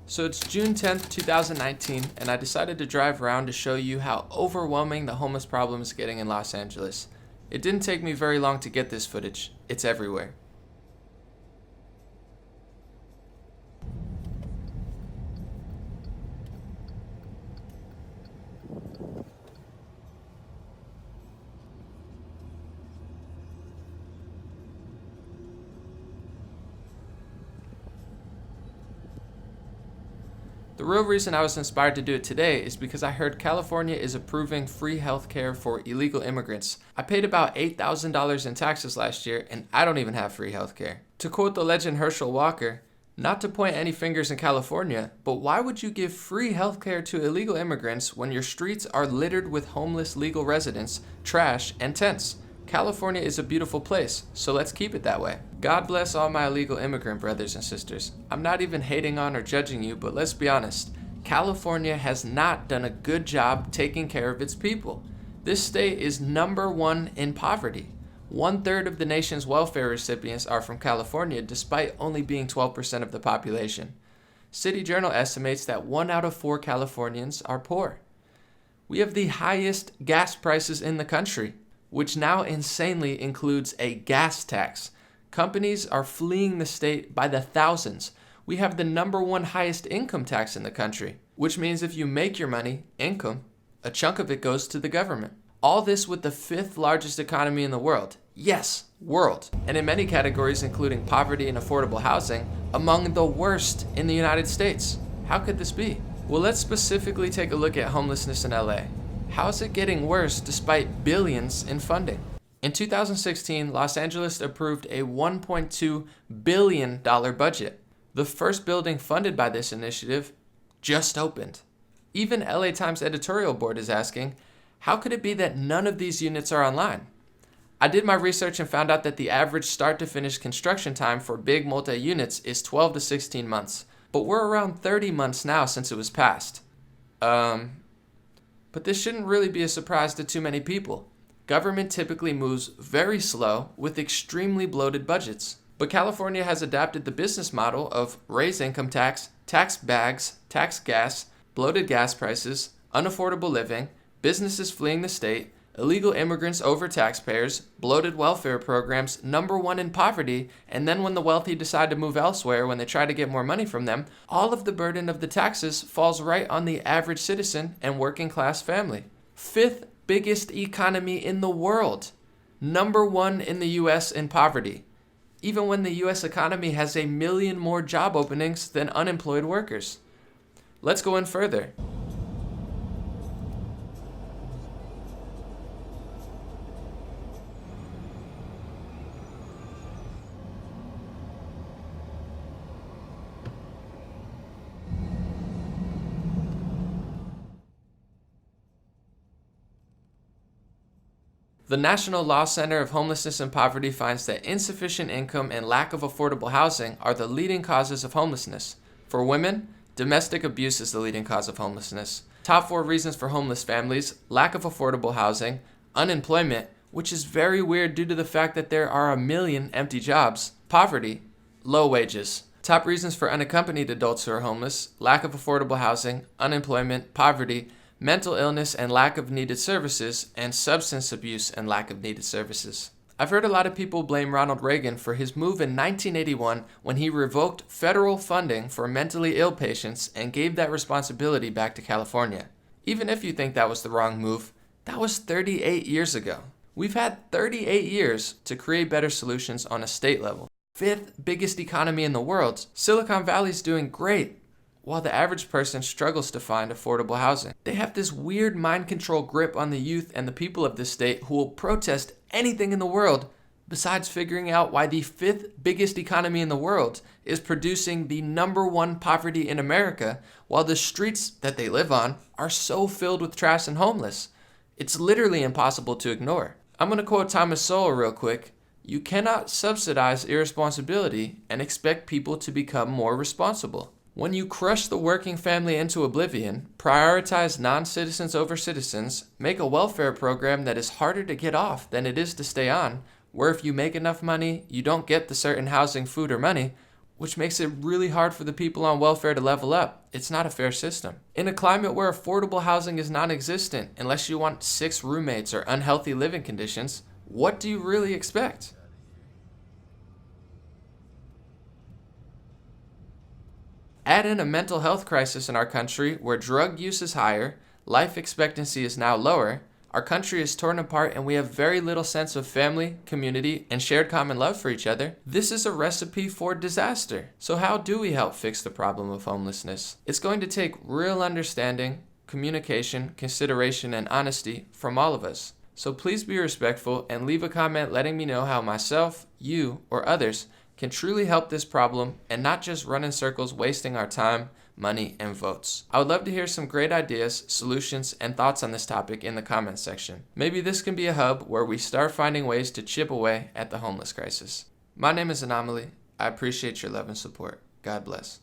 So it's June 10th, 2019, and I decided to drive around to show you how overwhelming the homeless problem is getting in Los Angeles. It didn't take me very long to get this footage. It's everywhere. The real reason I was inspired to do it today is because I heard California is approving free healthcare for illegal immigrants. I paid about $8,000 in taxes last year, and I don't even have free healthcare. To quote the legend Herschel Walker, not to point any fingers in California, but why would you give free healthcare to illegal immigrants when your streets are littered with homeless legal residents, trash, and tents? California is a beautiful place, so let's keep it that way. God bless all my illegal immigrant brothers and sisters. I'm not even hating on or judging you, but let's be honest. California has not done a good job taking care of its people. This state is number one in poverty. 1/3 of the nation's welfare recipients are from California, despite only being 12% of the population. City Journal estimates that 1 out of 4 Californians are poor. We have the highest gas prices in the country, which now insanely includes a gas tax. Companies are fleeing the state by the thousands. We have the number one highest income tax in the country, which means if you make your money, income, a chunk of it goes to the government. All this with the 5th largest economy in the world. Yes, world. And in many categories, including poverty and affordable housing, among the worst in the United States. How could this be? Well, let's specifically take a look at homelessness in LA. How is it getting worse despite billions in funding? In 2016, Los Angeles approved a $1.2 billion budget. The first building funded by this initiative just opened. Even LA Times editorial board is asking, how could it be that none of these units are online? I did my research and found out that the average start to finish construction time for big multi-units is 12 to 16 months, but we're around 30 months now since it was passed. But this shouldn't really be a surprise to too many people. Government typically moves very slow with extremely bloated budgets. But California has adapted the business model of raise income tax, tax bags, tax gas, bloated gas prices, unaffordable living, businesses fleeing the state, illegal immigrants over taxpayers, bloated welfare programs, number one in poverty, and then when the wealthy decide to move elsewhere when they try to get more money from them, all of the burden of the taxes falls right on the average citizen and working class family. 5th biggest economy in the world. Number one in the US in poverty. Even when the US economy has 1 million more job openings than unemployed workers. Let's go in further. The National Law Center of Homelessness and Poverty finds that insufficient income and lack of affordable housing are the leading causes of homelessness. For women, domestic abuse is the leading cause of homelessness. Top 4 reasons for homeless families: lack of affordable housing, unemployment, which is very weird due to the fact that there are 1 million empty jobs, poverty, low wages. Top reasons for unaccompanied adults who are homeless: lack of affordable housing, unemployment, poverty, mental illness and lack of needed services, and substance abuse and lack of needed services. I've heard a lot of people blame Ronald Reagan for his move in 1981 when he revoked federal funding for mentally ill patients and gave that responsibility back to California. Even if you think that was the wrong move, that was 38 years ago. We've had 38 years to create better solutions on a state level. 5th biggest economy in the world, Silicon Valley's doing great, while the average person struggles to find affordable housing. They have this weird mind control grip on the youth and the people of this state who will protest anything in the world besides figuring out why the 5th biggest economy in the world is producing the number one poverty in America, while the streets that they live on are so filled with trash and homeless. It's literally impossible to ignore. I'm going to quote Thomas Sowell real quick. You cannot subsidize irresponsibility and expect people to become more responsible. When you crush the working family into oblivion, prioritize non-citizens over citizens, make a welfare program that is harder to get off than it is to stay on, where if you make enough money, you don't get the certain housing, food, or money, which makes it really hard for the people on welfare to level up. It's not a fair system. In a climate where affordable housing is non-existent, unless you want 6 roommates or unhealthy living conditions, what do you really expect? Add in a mental health crisis in our country where drug use is higher, life expectancy is now lower, our country is torn apart, and we have very little sense of family, community, and shared common love for each other. This is a recipe for disaster. So how do we help fix the problem of homelessness? It's going to take real understanding, communication, consideration, and honesty from all of us. So please be respectful and leave a comment letting me know how myself, you, or others can truly help this problem and not just run in circles wasting our time, money, and votes. I would love to hear some great ideas, solutions, and thoughts on this topic in the comments section. Maybe this can be a hub where we start finding ways to chip away at the homeless crisis. My name is Anomaly. I appreciate your love and support. God bless.